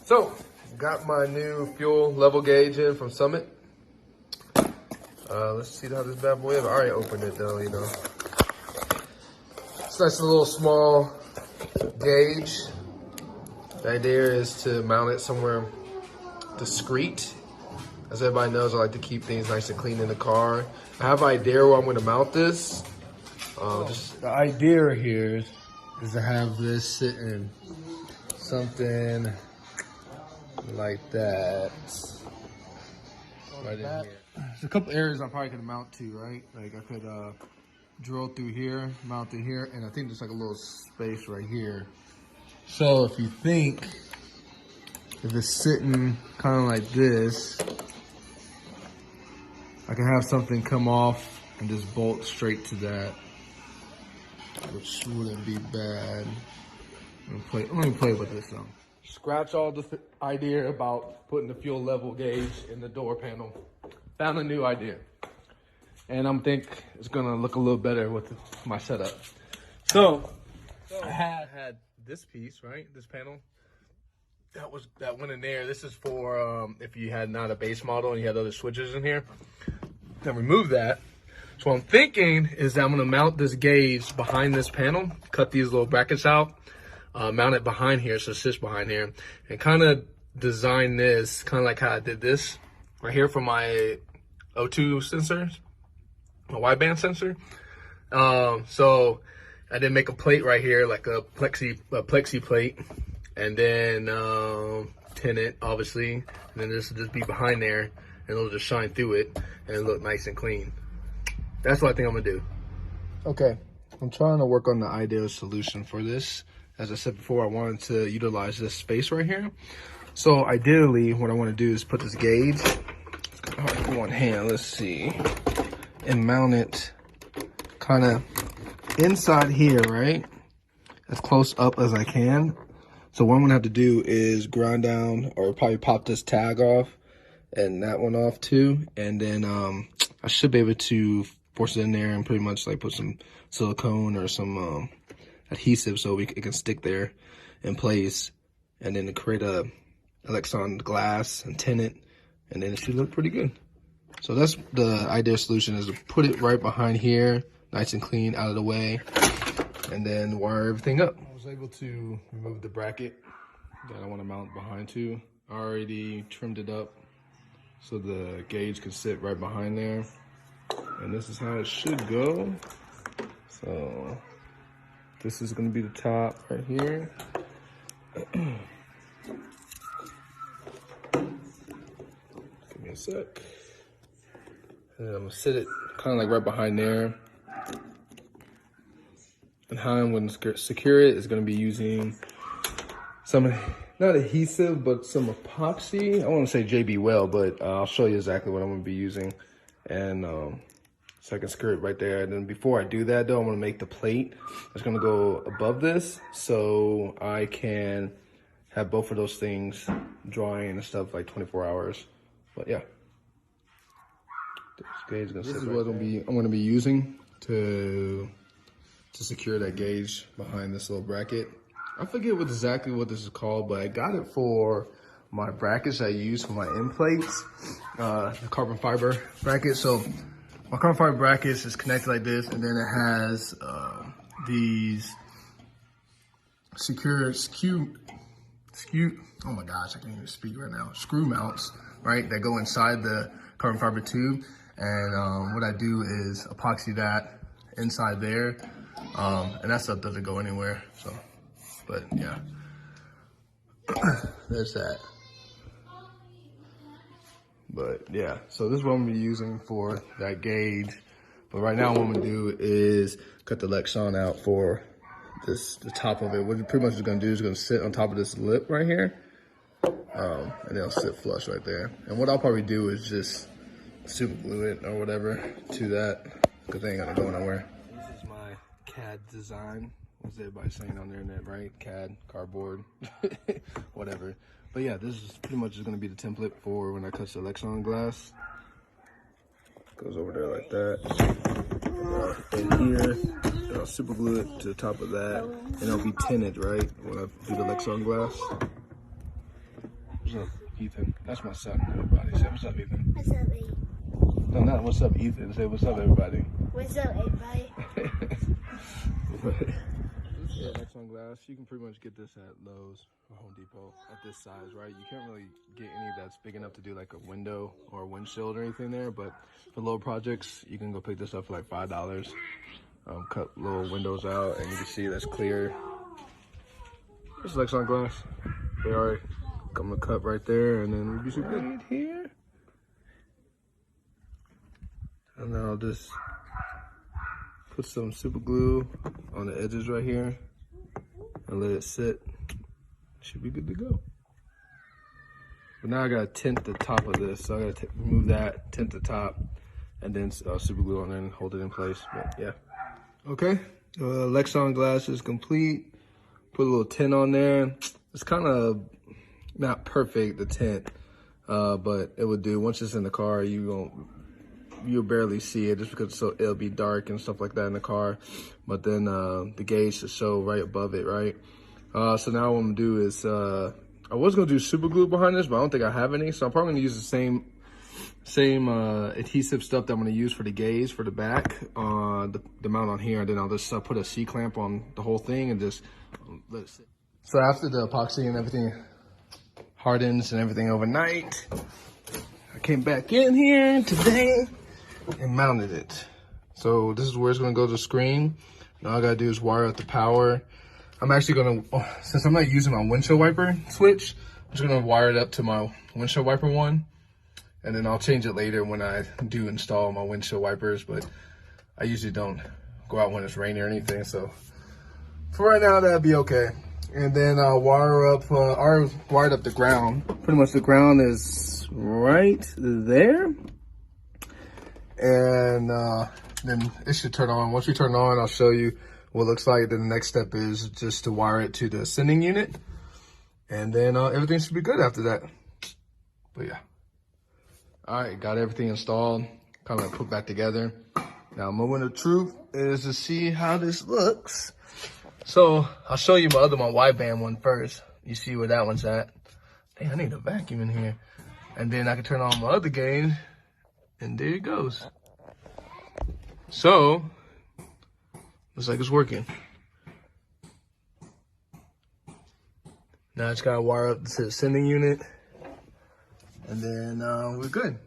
So, got my new fuel level gauge in from Summit. Let's see how this bad boy is. I already opened it though, you know. It's nice little small gauge. The idea is to mount it somewhere discreet. As everybody knows, I like to keep things nice and clean in the car. I have an idea where I'm going to mount this. Just the idea here is to have this sitting something like that. Right in here. There's a couple areas I probably could mount to, right? Like I could drill through here, mount through here, and I think there's like a little space right here. So if you think, if it's sitting kind of like this, I can have something come off and just bolt straight to that, which wouldn't be bad. Let me play with this though. Scratch all the idea about putting the fuel level gauge in the door panel. Found a new idea. And I'm think it's gonna look a little better with my setup. So I had this piece, right? This panel. That went in there. This is for if you had not a base model and you had other switches in here. Then remove that. So what I'm thinking is that I'm gonna mount this gauge behind this panel, cut these little brackets out, mount it behind here, so it sits behind here, and kind of design this kind of like how I did this right here for my O2 sensors, my wideband sensor. So I did make a plate right here, like a plexi plate, and then tin it, obviously, and then this will just be behind there, and it'll just shine through it and look nice and clean. That's what I think I'm gonna do. Okay, I'm trying to work on the ideal solution for this. As I said before, I wanted to utilize this space right here. So ideally, what I want to do is put this gauge in one hand, let's see, and mount it kind of inside here, right? As close up as I can. So what I'm gonna have to do is grind down or probably pop this tag off and that one off too. And then I should be able to force it in there and pretty much like put some silicone or some adhesive so it can stick there in place, and then to create a Lexan glass and tin it, and then it should look pretty good. So that's the ideal solution, is to put it right behind here, nice and clean, out of the way, and then wire everything up. I was able to remove the bracket that I want to mount behind to. I already trimmed it up so the gauge can sit right behind there, and this is how it should go. So this is going to be the top right here. Give me a sec. And I'm going to sit it kind of like right behind there. And how I'm going to secure it is going to be using some, not adhesive, but some epoxy. I want to say JB Well, but I'll show you exactly what I'm going to be using. And so I can secure it right there. And then before I do that though, I'm gonna make the plate that's gonna go above this so I can have both of those things drying and stuff like 24 hours. But yeah. This is what I'm gonna be using to secure that gauge behind this little bracket. I forget exactly what this is called, but I got it for my brackets I use for my end plates, the carbon fiber bracket. So my carbon fiber brackets is connected like this, and then it has these secure oh my gosh, I can't even speak right now, screw mounts, right, that go inside the carbon fiber tube. And what I do is epoxy that inside there, and that stuff doesn't go anywhere. So, but yeah, there's that. But yeah, so this is what I'm gonna be using for that gauge. But right now what I'm gonna do is cut the Lexan out for the top of it. What it pretty much is gonna do is gonna sit on top of this lip right here. And it'll sit flush right there. And what I'll probably do is just super glue it or whatever to that, because they ain't gonna go nowhere. This is my CAD design. What's everybody saying on the internet, right? CAD, cardboard, whatever. But yeah, this is pretty much just gonna be the template for when I cut the Lexan glass. Goes over there like that. In here, and I'll super glue it to the top of that, and it'll be tinted, right? When I do the Lexan glass. What's up, Ethan? That's my son, everybody. Say what's up, Ethan. What's up, Ethan? No, not what's up, Ethan. Say what's up, everybody. What's up, everybody? Yeah, Lexan glass. You can pretty much get this at Lowe's or Home Depot at this size, right? You can't really get any that's big enough to do like a window or a windshield or anything there, but for little projects, you can go pick this up for like $5. Cut little windows out, and you can see that's clear. This is Lexan glass. They already come to cut right there, and then we just put it here. And then I'll just put some super glue on the edges right here and let it sit. Should be good to go. But now I gotta tint the top of this, so I gotta remove that, tint the top, and then super glue on it and hold it in place. But yeah. Okay, Lexan glass is complete. Put a little tint on there. It's kind of not perfect, the tint, but it would do. Once it's in the car, you'll barely see it just because it'll be dark and stuff like that in the car. But then the gauge should show right above it, right? So now what I'm gonna do is, I was gonna do super glue behind this, but I don't think I have any. So I'm probably gonna use the same adhesive stuff that I'm gonna use for the gauge for the back, the mount on here, and then I'll just put a C-clamp on the whole thing and just let it sit. So after the epoxy and everything hardens and everything overnight, I came back in here today and mounted it. So this is where it's gonna go to the screen. Now all I gotta do is wire up the power. I'm actually gonna, since I'm not using my windshield wiper switch, I'm just gonna wire it up to my windshield wiper one. And then I'll change it later when I do install my windshield wipers, but I usually don't go out when it's raining or anything. So for right now, that'd be okay. And then I'll wire up, I wired up the ground. Pretty much the ground is right there. And then it should turn on. Once we turn it on, I'll show you what it looks like. Then the next step is just to wire it to the sending unit. And then everything should be good after that. But yeah. All right, got everything installed, kind of put back together. Now, moment of truth is to see how this looks. So I'll show you my wideband one first. You see where that one's at. Dang, I need a vacuum in here. And then I can turn on my other gauge, and there it goes. So, looks like it's working. Now I just gotta wire up to the sending unit. And then we're good.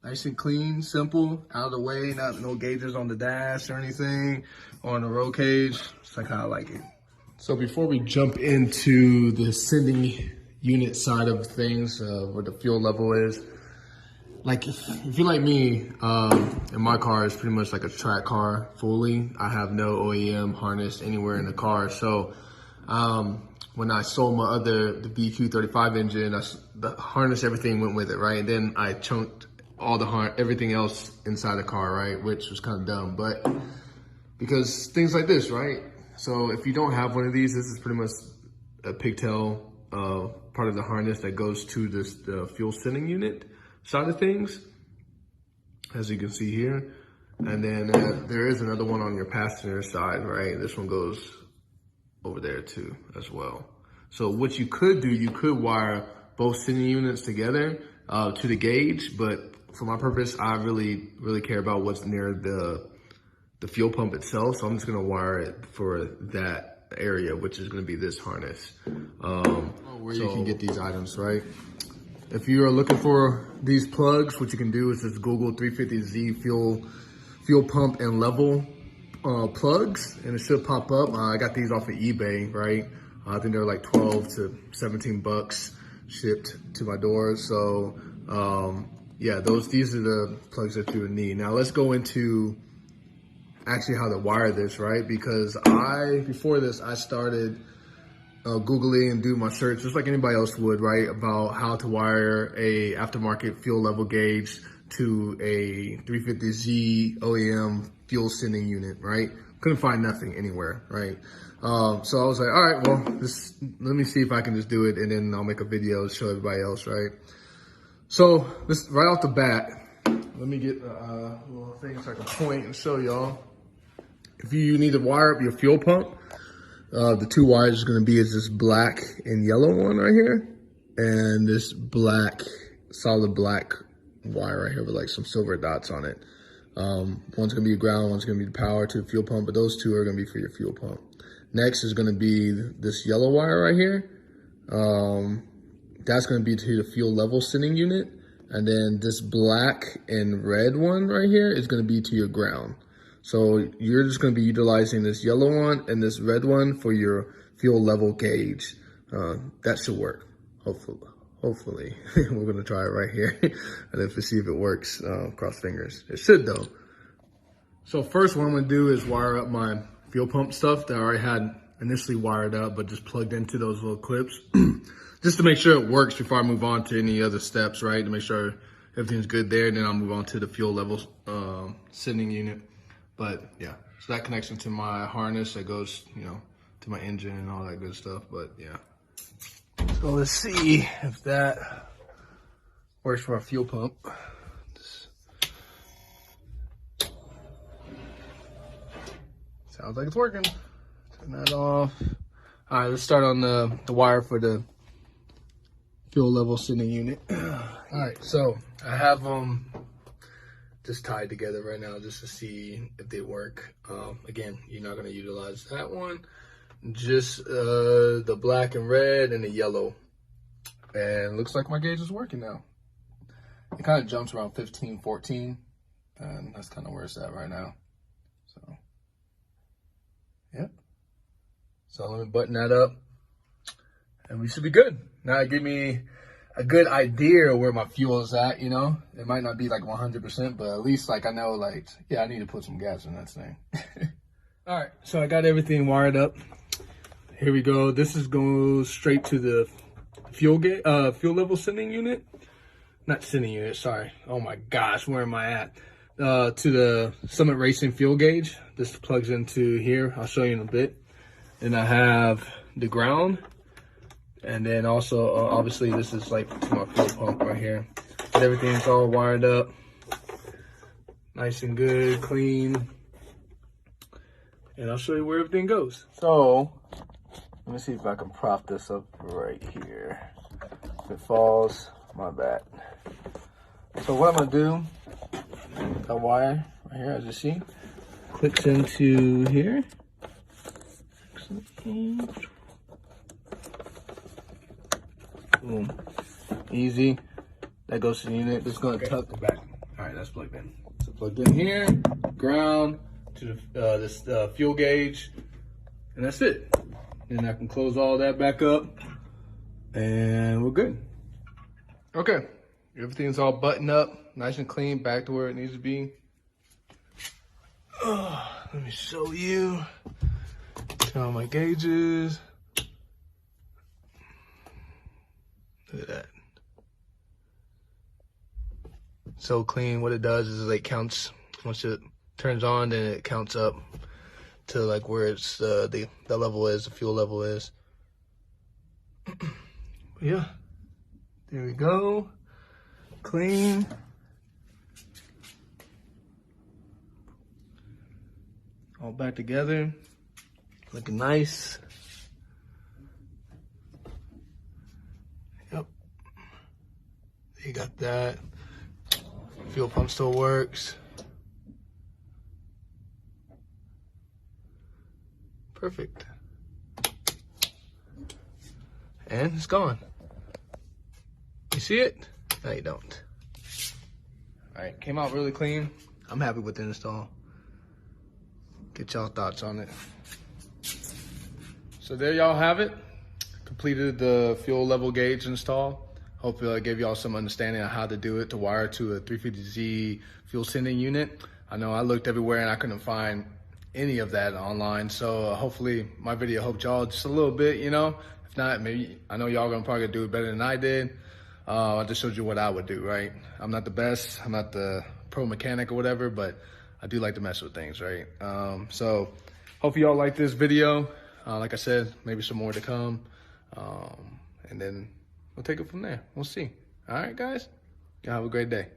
Nice and clean, simple, out of the way, no gauges on the dash or anything, or on the roll cage. It's like how I like it. So before we jump into the sending unit side of things, where the fuel level is, like if you're like me, and my car is pretty much like a track car fully. I have no OEM harness anywhere in the car. So when I sold the BQ35 engine, the harness, everything went with it, right? And then I chunked all everything else inside the car, right? Which was kind of dumb, but because things like this, right? So if you don't have one of these, this is pretty much a pigtail part of the harness that goes to the fuel sending unit side of things, as you can see here. And then there is another one on your passenger side, right? This one goes over there too as well. So what you could do, you could wire both sending units together to the gauge, but for my purpose, I really care about what's near the fuel pump itself. So I'm just gonna wire it for that area, which is gonna be this harness. Where you can get these items, right? If you are looking for these plugs, what you can do is just Google 350Z fuel pump and level plugs, and it should pop up. I got these off of eBay, right? I think they're like 12 to 17 bucks shipped to my door. So yeah, these are the plugs that you would need. Now let's go into actually how to wire this, right? Because before this, I started Googling and do my search just like anybody else would, right? About how to wire a aftermarket fuel level gauge to a 350Z OEM fuel sending unit, right? Couldn't find nothing anywhere, right? So I was like, all right, well, let me see if I can just do it, and then I'll make a video to show everybody else, right? So this right off the bat, let me get a little thing so I can point and show y'all. If you need to wire up your fuel pump, the two wires is going to be this black and yellow one right here, and this black, solid black wire right here with like some silver dots on it. One's gonna be ground, one's gonna be the power to the fuel pump, but those two are gonna be for your fuel pump. Next is gonna be this yellow wire right here. That's gonna be to the fuel level sending unit. And then this black and red one right here is gonna be to your ground. So you're just gonna be utilizing this yellow one and this red one for your fuel level gauge. That should work, hopefully. We're gonna try it right here and then see if it works, cross fingers. It should though. So first what I'm gonna do is wire up my fuel pump stuff that I already had initially wired up, but just plugged into those little clips. Just to make sure it works before I move on to any other steps, right? To make sure everything's good there, and then I'll move on to the fuel level sending unit. But yeah, so that connection to my harness that goes, you know, to my engine and all that good stuff. But yeah, so let's see if that works for our fuel pump. Sounds like it's working. Turn that off. All right, let's start on the wire for the fuel level sending unit. All right, so I have them just tied together right now just to see if they work. Again, you're not gonna utilize that one, just the black and red and the yellow. And looks like my gauge is working now. It kind of jumps around 15, 14, and that's kind of where it's at right now. So, yeah. So let me button that up and we should be good. Now it give me a good idea where my fuel is at, you know? It might not be like 100%, but at least like I know like, yeah, I need to put some gas in that thing. All right, so I got everything wired up. Here we go. This is goes straight to the fuel level sending unit. Not sending unit, sorry. Oh my gosh, where am I at? To the Summit Racing fuel gauge. This plugs into here. I'll show you in a bit. And I have the ground. And then also, obviously, this is like to my fuel pump right here. But everything's all wired up. Nice and good, clean. And I'll show you where everything goes. So, let me see if I can prop this up right here. If it falls, my bad. So what I'm gonna do, that wire right here, as you see, clicks into here. Boom. Easy. That goes to the unit. It's gonna tuck the back. All right, that's plugged in. So plugged in here, ground to this fuel gauge, and that's it. Then I can close all that back up, and we're good. Okay, everything's all buttoned up, nice and clean, back to where it needs to be. Let me show you. Turn on my gauges. Look at that. So clean. What it does is it counts, once it turns on, then it counts up to like where it's the level is, the fuel level is. Yeah, there we go. Clean. All back together. Looking nice. Yep. You got that. Fuel pump still works. Perfect. And it's gone. You see it? No, you don't. All right, came out really clean. I'm happy with the install. Get y'all thoughts on it. So there y'all have it. Completed the fuel level gauge install. Hopefully I gave y'all some understanding on how to do it to wire to a 350Z fuel sending unit. I know I looked everywhere and I couldn't find any of that online. So hopefully my video helped y'all just a little bit, you know. If not, maybe, I know y'all gonna probably do it better than I did. I just showed you what I would do, right? I'm not the best, I'm not the pro mechanic or whatever, but I do like to mess with things, right? So hopefully y'all like this video. Like I said, maybe some more to come. And then we'll take it from there. We'll see. All right, guys? Y'all have a great day.